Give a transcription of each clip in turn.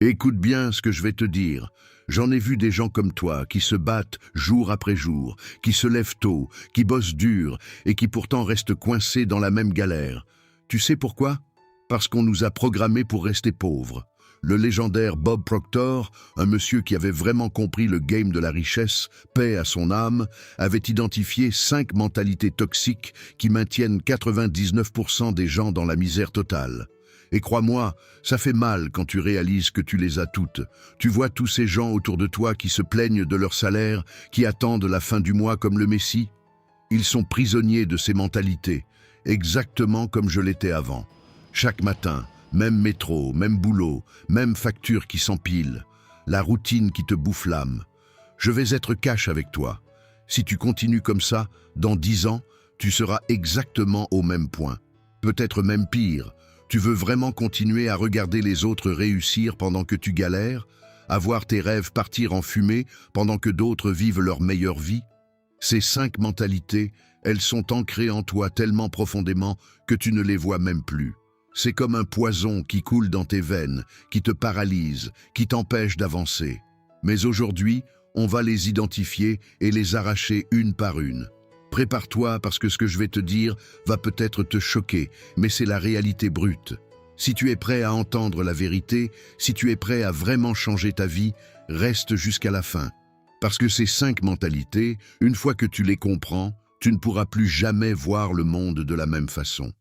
Écoute bien ce que je vais te dire. J'en ai vu des gens comme toi qui se battent jour après jour, qui se lèvent tôt, qui bossent dur et qui pourtant restent coincés dans la même galère. Tu sais pourquoi? Parce qu'on nous a programmés pour rester pauvres. Le légendaire Bob Proctor, un monsieur qui avait vraiment compris le game de la richesse, paix à son âme, avait identifié 5 mentalités toxiques qui maintiennent 99% des gens dans la misère totale. Et crois-moi, ça fait mal quand tu réalises que tu les as toutes. Tu vois tous ces gens autour de toi qui se plaignent de leur salaire, qui attendent la fin du mois comme le Messie. Ils sont prisonniers de ces mentalités, exactement comme je l'étais avant. Chaque matin, même métro, même boulot, même facture qui s'empile, la routine qui te bouffe l'âme. Je vais être cash avec toi. Si tu continues comme ça, dans 10 ans, tu seras exactement au même point. Peut-être même pire. Tu veux vraiment continuer à regarder les autres réussir pendant que tu galères, à voir tes rêves partir en fumée pendant que d'autres vivent leur meilleure vie? Ces 5 mentalités, elles sont ancrées en toi tellement profondément que tu ne les vois même plus. C'est comme un poison qui coule dans tes veines, qui te paralyse, qui t'empêche d'avancer. Mais aujourd'hui, on va les identifier et les arracher une par une. Prépare-toi parce que ce que je vais te dire va peut-être te choquer, mais c'est la réalité brute. Si tu es prêt à entendre la vérité, si tu es prêt à vraiment changer ta vie, reste jusqu'à la fin. Parce que ces 5 mentalités, une fois que tu les comprends, tu ne pourras plus jamais voir le monde de la même façon.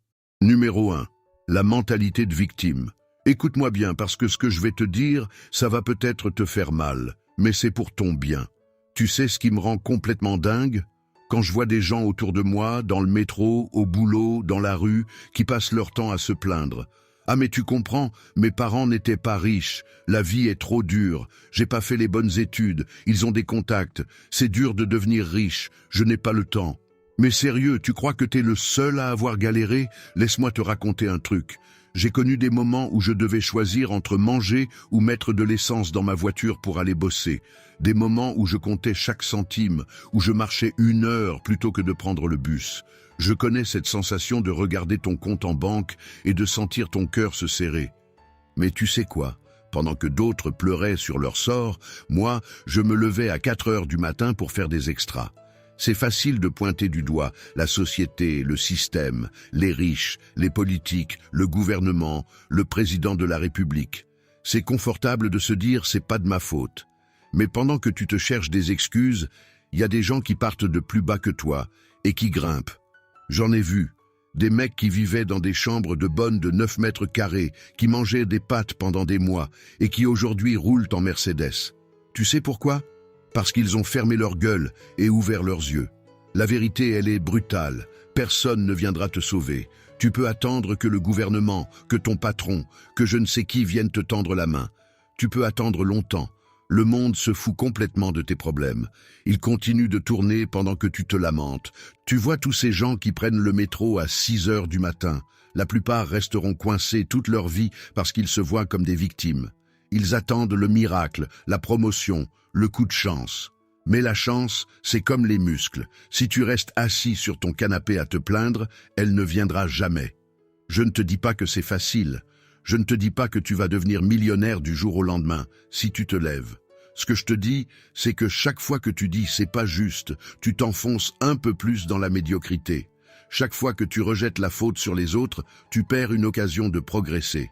Numéro 1. La mentalité de victime. Écoute-moi bien parce que ce que je vais te dire, ça va peut-être te faire mal, mais c'est pour ton bien. Tu sais ce qui me rend complètement dingue? Quand je vois des gens autour de moi, dans le métro, au boulot, dans la rue, qui passent leur temps à se plaindre. Ah mais tu comprends, mes parents n'étaient pas riches, la vie est trop dure, j'ai pas fait les bonnes études, ils ont des contacts, c'est dur de devenir riche, je n'ai pas le temps. Mais sérieux, tu crois que t'es le seul à avoir galéré? Laisse-moi te raconter un truc. J'ai connu des moments où je devais choisir entre manger ou mettre de l'essence dans ma voiture pour aller bosser. Des moments où je comptais chaque centime, où je marchais 1 heure plutôt que de prendre le bus. Je connais cette sensation de regarder ton compte en banque et de sentir ton cœur se serrer. Mais tu sais quoi? Pendant que d'autres pleuraient sur leur sort, moi, je me levais à 4 heures du matin pour faire des extras. C'est facile de pointer du doigt la société, le système, les riches, les politiques, le gouvernement, le président de la République. C'est confortable de se dire « c'est pas de ma faute ». Mais pendant que tu te cherches des excuses, il y a des gens qui partent de plus bas que toi et qui grimpent. J'en ai vu. Des mecs qui vivaient dans des chambres de bonne de 9 mètres carrés, qui mangeaient des pâtes pendant des mois et qui aujourd'hui roulent en Mercedes. Tu sais pourquoi? Parce qu'ils ont fermé leur gueule et ouvert leurs yeux. La vérité, elle est brutale. Personne ne viendra te sauver. Tu peux attendre que le gouvernement, que ton patron, que je ne sais qui vienne te tendre la main. Tu peux attendre longtemps. Le monde se fout complètement de tes problèmes. Il continue de tourner pendant que tu te lamentes. Tu vois tous ces gens qui prennent le métro à 6 heures du matin. La plupart resteront coincés toute leur vie parce qu'ils se voient comme des victimes. Ils attendent le miracle, la promotion, le coup de chance. Mais la chance, c'est comme les muscles. Si tu restes assis sur ton canapé à te plaindre, elle ne viendra jamais. Je ne te dis pas que c'est facile. Je ne te dis pas que tu vas devenir millionnaire du jour au lendemain, si tu te lèves. Ce que je te dis, c'est que chaque fois que tu dis « c'est pas juste », tu t'enfonces un peu plus dans la médiocrité. Chaque fois que tu rejettes la faute sur les autres, tu perds une occasion de progresser.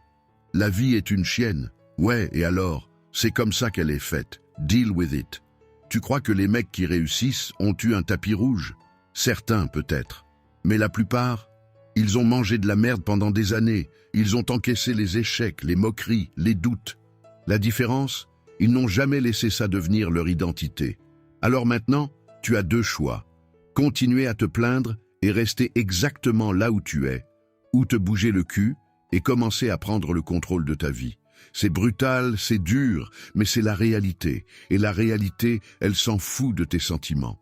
La vie est une chienne. Ouais, et alors? C'est comme ça qu'elle est faite. Deal with it. Tu crois que les mecs qui réussissent ont eu un tapis rouge? Certains peut-être. Mais la plupart, ils ont mangé de la merde pendant des années. Ils ont encaissé les échecs, les moqueries, les doutes. La différence? Ils n'ont jamais laissé ça devenir leur identité. Alors maintenant, tu as 2 choix. Continuer à te plaindre et rester exactement là où tu es, ou te bouger le cul et commencer à prendre le contrôle de ta vie. C'est brutal, c'est dur, mais c'est la réalité. Et la réalité, elle s'en fout de tes sentiments.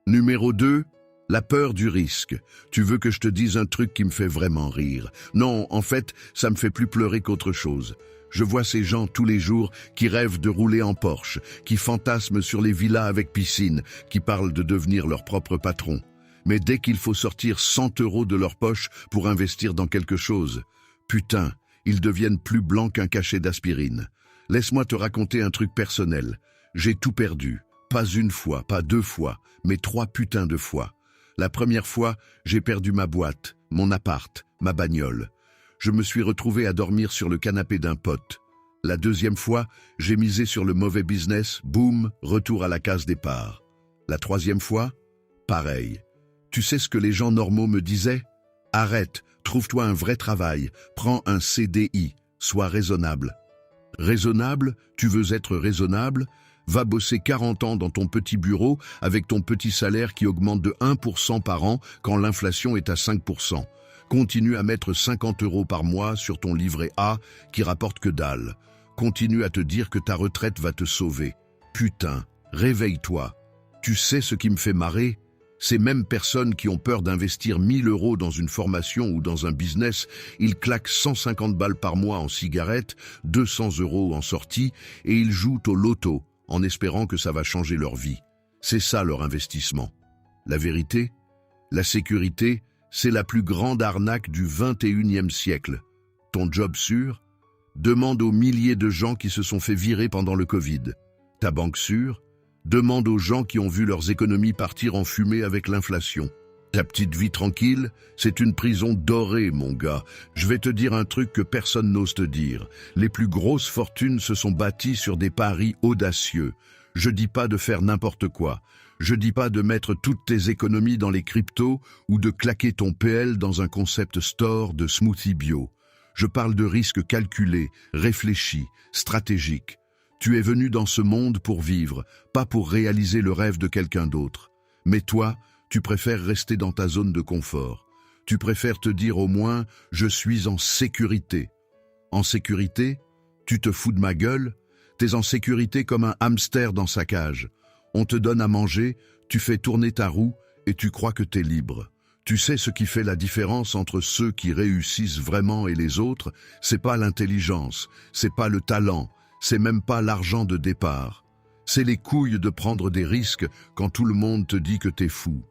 Numéro 2, la peur du risque. Tu veux que je te dise un truc qui me fait vraiment rire? Non, en fait, ça me fait plus pleurer qu'autre chose. Je vois ces gens tous les jours qui rêvent de rouler en Porsche, qui fantasment sur les villas avec piscine, qui parlent de devenir leur propre patron. Mais dès qu'il faut sortir 100 € de leur poche pour investir dans quelque chose, putain, ils deviennent plus blancs qu'un cachet d'aspirine. Laisse-moi te raconter un truc personnel. J'ai tout perdu. Pas une fois, pas deux fois, mais 3 putains de fois. La première fois, j'ai perdu ma boîte, mon appart, ma bagnole. Je me suis retrouvé à dormir sur le canapé d'un pote. La deuxième fois, j'ai misé sur le mauvais business, boum, retour à la case départ. La troisième fois, pareil. Tu sais ce que les gens normaux me disaient? Arrête, trouve-toi un vrai travail, prends un CDI, sois raisonnable. Raisonnable? Tu veux être raisonnable? Va bosser 40 ans dans ton petit bureau avec ton petit salaire qui augmente de 1% par an quand l'inflation est à 5%. Continue à mettre 50 € par mois sur ton livret A qui rapporte que dalle. Continue à te dire que ta retraite va te sauver. Putain, réveille-toi. Tu sais ce qui me fait marrer? Ces mêmes personnes qui ont peur d'investir 1 000 € dans une formation ou dans un business, ils claquent 150 balles par mois en cigarettes, 200 € en sortie et ils jouent au loto en espérant que ça va changer leur vie. C'est ça leur investissement. La vérité, la sécurité, c'est la plus grande arnaque du 21e siècle. Ton job sûr? Demande aux milliers de gens qui se sont fait virer pendant le Covid. Ta banque sûre? Demande aux gens qui ont vu leurs économies partir en fumée avec l'inflation. Ta petite vie tranquille, c'est une prison dorée, mon gars. Je vais te dire un truc que personne n'ose te dire. Les plus grosses fortunes se sont bâties sur des paris audacieux. Je dis pas de faire n'importe quoi. Je dis pas de mettre toutes tes économies dans les cryptos ou de claquer ton PL dans un concept store de smoothie bio. Je parle de risques calculés, réfléchis, stratégiques. Tu es venu dans ce monde pour vivre, pas pour réaliser le rêve de quelqu'un d'autre. Mais toi, tu préfères rester dans ta zone de confort. Tu préfères te dire au moins « je suis en sécurité ». En sécurité? Tu te fous de ma gueule? T'es en sécurité comme un hamster dans sa cage. On te donne à manger, tu fais tourner ta roue et tu crois que t'es libre. Tu sais ce qui fait la différence entre ceux qui réussissent vraiment et les autres? C'est pas l'intelligence, c'est pas le talent, c'est même pas l'argent de départ. C'est les couilles de prendre des risques quand tout le monde te dit que t'es fou.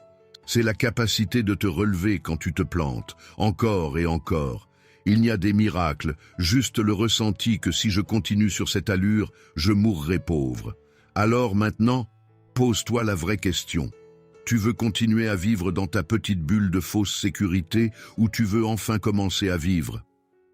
C'est la capacité de te relever quand tu te plantes, encore et encore. Il n'y a des miracles, juste le ressenti que si je continue sur cette allure, je mourrai pauvre. Alors maintenant, pose-toi la vraie question. Tu veux continuer à vivre dans ta petite bulle de fausse sécurité ou tu veux enfin commencer à vivre?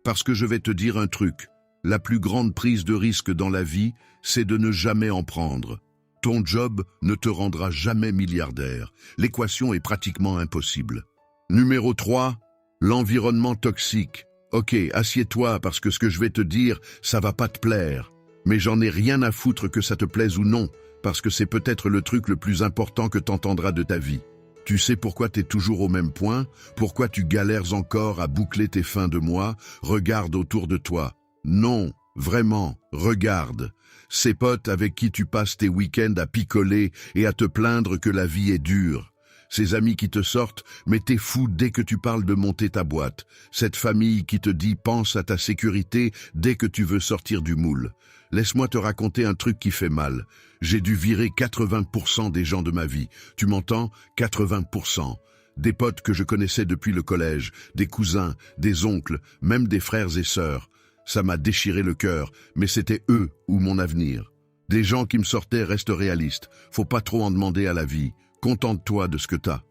Parce que je vais te dire un truc. La plus grande prise de risque dans la vie, c'est de ne jamais en prendre. Ton job ne te rendra jamais milliardaire. L'équation est pratiquement impossible. Numéro 3, l'environnement toxique. Ok, assieds-toi parce que ce que je vais te dire, ça va pas te plaire. Mais j'en ai rien à foutre que ça te plaise ou non, parce que c'est peut-être le truc le plus important que t'entendras de ta vie. Tu sais pourquoi t'es toujours au même point? Pourquoi tu galères encore à boucler tes fins de mois? Regarde autour de toi. Non, vraiment, regarde. Ces potes avec qui tu passes tes week-ends à picoler et à te plaindre que la vie est dure. Ces amis qui te sortent, mais t'es fou dès que tu parles de monter ta boîte. Cette famille qui te dit pense à ta sécurité dès que tu veux sortir du moule. Laisse-moi te raconter un truc qui fait mal. J'ai dû virer 80% des gens de ma vie. Tu m'entends? 80%. Des potes que je connaissais depuis le collège, des cousins, des oncles, même des frères et sœurs. Ça m'a déchiré le cœur, mais c'était eux ou mon avenir. Des gens qui me sortaient restent réalistes. Faut pas trop en demander à la vie. Contente-toi de ce que t'as.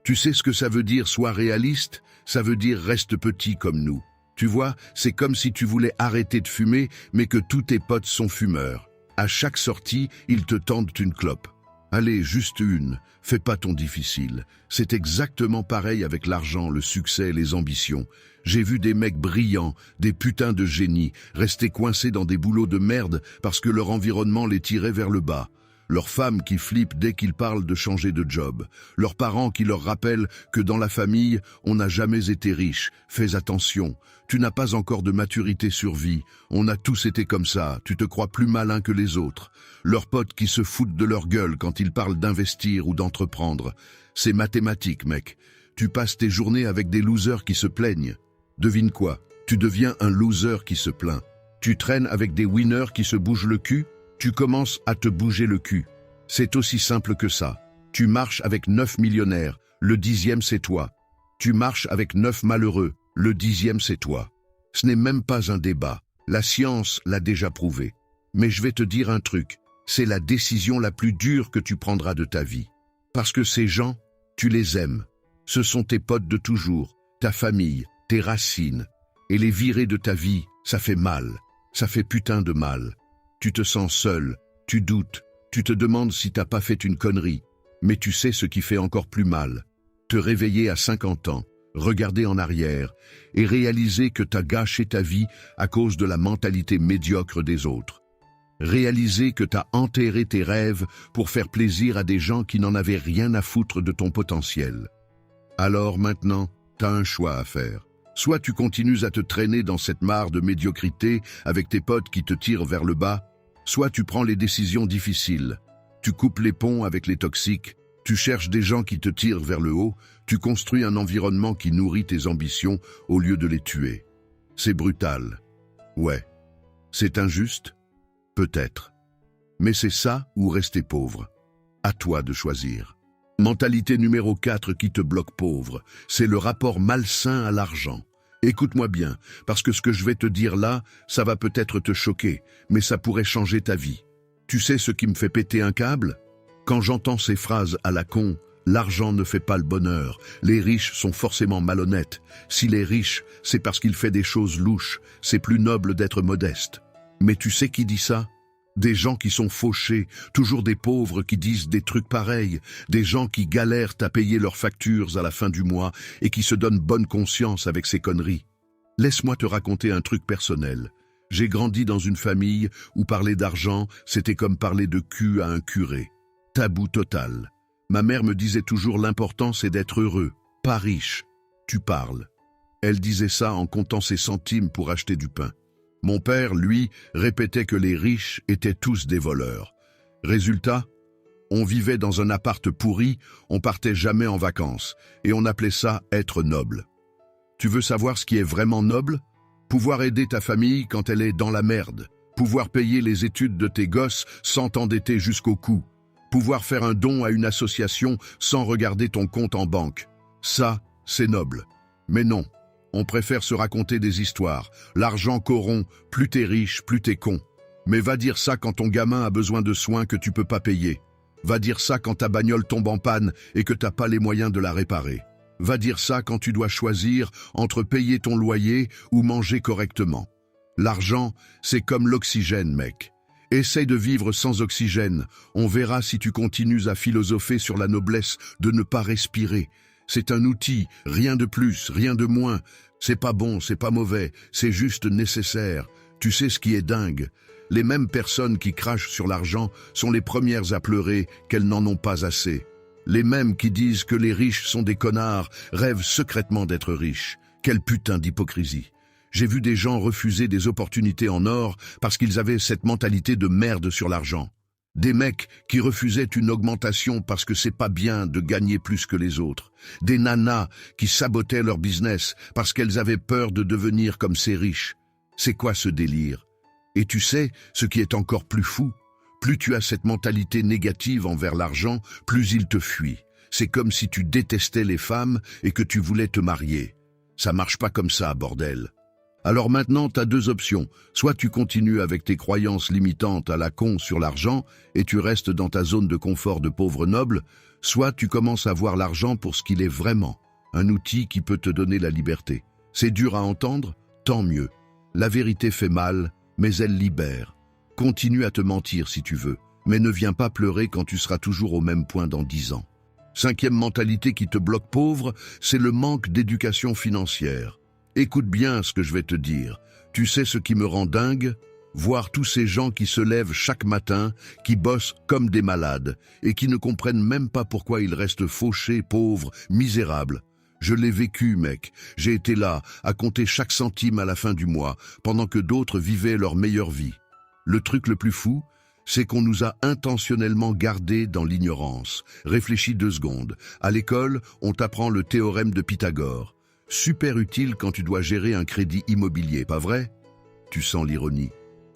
Tu sais ce que ça veut dire, sois réaliste? Ça veut dire reste petit comme nous. Tu vois, c'est comme si tu voulais arrêter de fumer, mais que tous tes potes sont fumeurs. À chaque sortie, ils te tendent une clope. Allez, juste une, fais pas ton difficile. C'est exactement pareil avec l'argent, le succès, les ambitions. J'ai vu des mecs brillants, des putains de génies, rester coincés dans des boulots de merde parce que leur environnement les tirait vers le bas. Leurs femmes qui flippent dès qu'ils parlent de changer de job. Leurs parents qui leur rappellent que dans la famille, on n'a jamais été riche. Fais attention, tu n'as pas encore de maturité sur vie. On a tous été comme ça, tu te crois plus malin que les autres. Leurs potes qui se foutent de leur gueule quand ils parlent d'investir ou d'entreprendre. C'est mathématique, mec. Tu passes tes journées avec des losers qui se plaignent. Devine quoi? Tu deviens un loser qui se plaint. Tu traînes avec des winners qui se bougent le cul? Tu commences à te bouger le cul. C'est aussi simple que ça. Tu marches avec 9 millionnaires, le 10e c'est toi. Tu marches avec 9 malheureux, le 10e c'est toi. Ce n'est même pas un débat. La science l'a déjà prouvé. Mais je vais te dire un truc, c'est la décision la plus dure que tu prendras de ta vie. Parce que ces gens, tu les aimes. Ce sont tes potes de toujours, ta famille, tes racines. Et les virer de ta vie, ça fait mal. Ça fait putain de mal. Tu te sens seul, tu doutes, tu te demandes si t'as pas fait une connerie. Mais tu sais ce qui fait encore plus mal. Te réveiller à 50 ans, regarder en arrière et réaliser que t'as gâché ta vie à cause de la mentalité médiocre des autres. Réaliser que t'as enterré tes rêves pour faire plaisir à des gens qui n'en avaient rien à foutre de ton potentiel. Alors maintenant, t'as un choix à faire. Soit tu continues à te traîner dans cette mare de médiocrité avec tes potes qui te tirent vers le bas, soit tu prends les décisions difficiles. Tu coupes les ponts avec les toxiques, tu cherches des gens qui te tirent vers le haut, tu construis un environnement qui nourrit tes ambitions au lieu de les tuer. C'est brutal. Ouais. C'est injuste? Peut-être. Mais c'est ça ou rester pauvre. À toi de choisir. Mentalité numéro 4 qui te bloque pauvre, c'est le rapport malsain à l'argent. Écoute-moi bien, parce que ce que je vais te dire là, ça va peut-être te choquer, mais ça pourrait changer ta vie. Tu sais ce qui me fait péter un câble? Quand j'entends ces phrases à la con, l'argent ne fait pas le bonheur, les riches sont forcément malhonnêtes. S'il est riche, c'est parce qu'il fait des choses louches, c'est plus noble d'être modeste. Mais tu sais qui dit ça? Des gens qui sont fauchés, toujours des pauvres qui disent des trucs pareils, des gens qui galèrent à payer leurs factures à la fin du mois et qui se donnent bonne conscience avec ces conneries. Laisse-moi te raconter un truc personnel. J'ai grandi dans une famille où parler d'argent, c'était comme parler de cul à un curé. Tabou total. Ma mère me disait toujours l'important c'est d'être heureux, pas riche. Tu parles. Elle disait ça en comptant ses centimes pour acheter du pain. Mon père, lui, répétait que les riches étaient tous des voleurs. Résultat, on vivait dans un appart pourri, on partait jamais en vacances, et on appelait ça être noble. Tu veux savoir ce qui est vraiment noble? Pouvoir aider ta famille quand elle est dans la merde. Pouvoir payer les études de tes gosses sans t'endetter jusqu'au cou. Pouvoir faire un don à une association sans regarder ton compte en banque. Ça, c'est noble. Mais non. On préfère se raconter des histoires. L'argent corrompt, plus t'es riche, plus t'es con. Mais va dire ça quand ton gamin a besoin de soins que tu peux pas payer. Va dire ça quand ta bagnole tombe en panne et que t'as pas les moyens de la réparer. Va dire ça quand tu dois choisir entre payer ton loyer ou manger correctement. L'argent, c'est comme l'oxygène, mec. Essaye de vivre sans oxygène. On verra si tu continues à philosopher sur la noblesse de ne pas respirer. C'est un outil, rien de plus, rien de moins. C'est pas bon, c'est pas mauvais, c'est juste nécessaire. Tu sais ce qui est dingue? Les mêmes personnes qui crachent sur l'argent sont les premières à pleurer qu'elles n'en ont pas assez. Les mêmes qui disent que les riches sont des connards rêvent secrètement d'être riches. Quelle putain d'hypocrisie. J'ai vu des gens refuser des opportunités en or parce qu'ils avaient cette mentalité de merde sur l'argent. Des mecs qui refusaient une augmentation parce que c'est pas bien de gagner plus que les autres. Des nanas qui sabotaient leur business parce qu'elles avaient peur de devenir comme ces riches. C'est quoi ce délire? Et tu sais, ce qui est encore plus fou, plus tu as cette mentalité négative envers l'argent, plus il te fuit. C'est comme si tu détestais les femmes et que tu voulais te marier. Ça marche pas comme ça, bordel. Alors maintenant, tu as deux options. Soit tu continues avec tes croyances limitantes à la con sur l'argent et tu restes dans ta zone de confort de pauvre noble, soit tu commences à voir l'argent pour ce qu'il est vraiment, un outil qui peut te donner la liberté. C'est dur à entendre? Tant mieux. La vérité fait mal, mais elle libère. Continue à te mentir si tu veux, mais ne viens pas pleurer quand tu seras toujours au même point dans 10 ans. 5e mentalité qui te bloque pauvre, c'est le manque d'éducation financière. Écoute bien ce que je vais te dire. Tu sais ce qui me rend dingue? Voir tous ces gens qui se lèvent chaque matin, qui bossent comme des malades, et qui ne comprennent même pas pourquoi ils restent fauchés, pauvres, misérables. Je l'ai vécu, mec. J'ai été là, à compter chaque centime à la fin du mois, pendant que d'autres vivaient leur meilleure vie. Le truc le plus fou, c'est qu'on nous a intentionnellement gardés dans l'ignorance. Réfléchis 2 secondes. À l'école, on t'apprend le théorème de Pythagore. Super utile quand tu dois gérer un crédit immobilier, pas vrai? Tu sens l'ironie.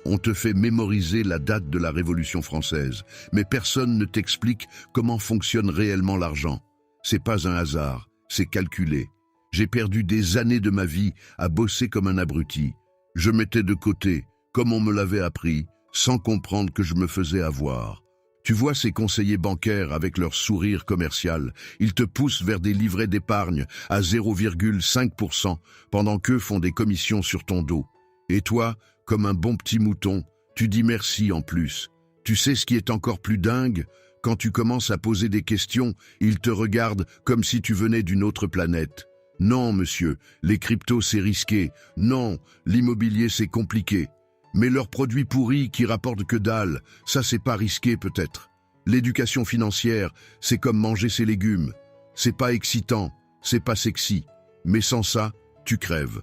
On te fait mémoriser la date de la Révolution française, mais personne ne t'explique comment fonctionne réellement l'argent. C'est pas un hasard, c'est calculé. J'ai perdu des années de ma vie à bosser comme un abruti. Je mettais de côté, comme on me l'avait appris, sans comprendre que je me faisais avoir. Tu vois ces conseillers bancaires avec leur sourire commercial, ils te poussent vers des livrets d'épargne à 0,5% pendant qu'eux font des commissions sur ton dos. Et toi, comme un bon petit mouton, tu dis merci en plus. Tu sais ce qui est encore plus dingue? Quand tu commences à poser des questions, ils te regardent comme si tu venais d'une autre planète. Non, monsieur, les cryptos c'est risqué. Non, l'immobilier c'est compliqué. Mais leurs produits pourris qui rapportent que dalle, ça c'est pas risqué peut-être. L'éducation financière, c'est comme manger ses légumes. C'est pas excitant, c'est pas sexy. Mais sans ça, tu crèves.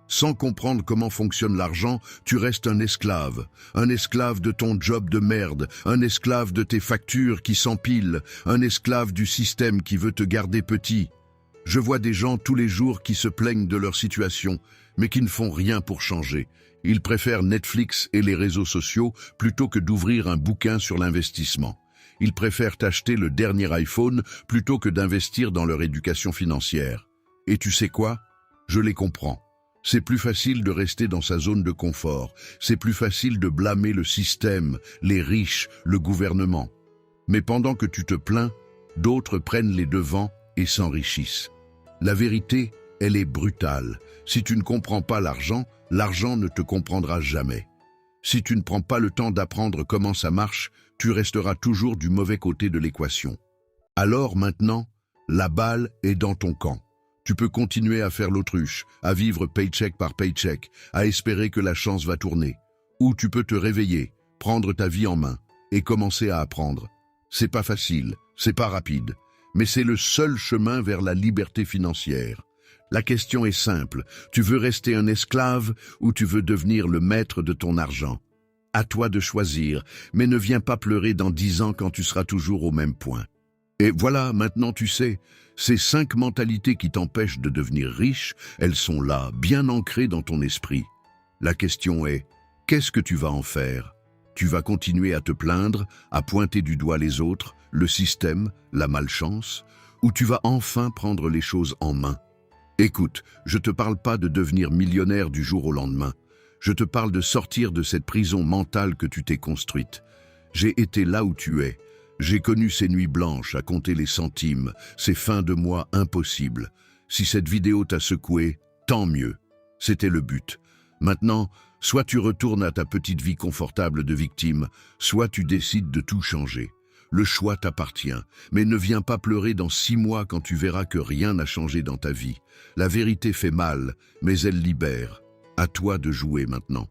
Sans comprendre comment fonctionne l'argent, tu restes un esclave de ton job de merde, un esclave de tes factures qui s'empilent, un esclave du système qui veut te garder petit. Je vois des gens tous les jours qui se plaignent de leur situation, mais qui ne font rien pour changer. Ils préfèrent Netflix et les réseaux sociaux plutôt que d'ouvrir un bouquin sur l'investissement. Ils préfèrent acheter le dernier iPhone plutôt que d'investir dans leur éducation financière. Et tu sais quoi? Je les comprends. C'est plus facile de rester dans sa zone de confort. C'est plus facile de blâmer le système, les riches, le gouvernement. Mais pendant que tu te plains, d'autres prennent les devants et s'enrichissent. La vérité, elle est brutale. Si tu ne comprends pas l'argent, l'argent ne te comprendra jamais. Si tu ne prends pas le temps d'apprendre comment ça marche, tu resteras toujours du mauvais côté de l'équation. Alors maintenant, la balle est dans ton camp. Tu peux continuer à faire l'autruche, à vivre paycheck par paycheck, à espérer que la chance va tourner. Ou tu peux te réveiller, prendre ta vie en main et commencer à apprendre. C'est pas facile, c'est pas rapide, mais c'est le seul chemin vers la liberté financière. La question est simple, tu veux rester un esclave ou tu veux devenir le maître de ton argent? À toi de choisir, mais ne viens pas pleurer dans 10 ans quand tu seras toujours au même point. Et voilà, maintenant tu sais, ces 5 mentalités qui t'empêchent de devenir riche, elles sont là, bien ancrées dans ton esprit. La question est, qu'est-ce que tu vas en faire? Tu vas continuer à te plaindre, à pointer du doigt les autres, le système, la malchance, ou tu vas enfin prendre les choses en main? Écoute, je te parle pas de devenir millionnaire du jour au lendemain. Je te parle de sortir de cette prison mentale que tu t'es construite. J'ai été là où tu es. J'ai connu ces nuits blanches à compter les centimes, ces fins de mois impossibles. Si cette vidéo t'a secoué, tant mieux. C'était le but. Maintenant, soit tu retournes à ta petite vie confortable de victime, soit tu décides de tout changer. Le choix t'appartient, mais ne viens pas pleurer dans 6 mois quand tu verras que rien n'a changé dans ta vie. La vérité fait mal, mais elle libère. À toi de jouer maintenant.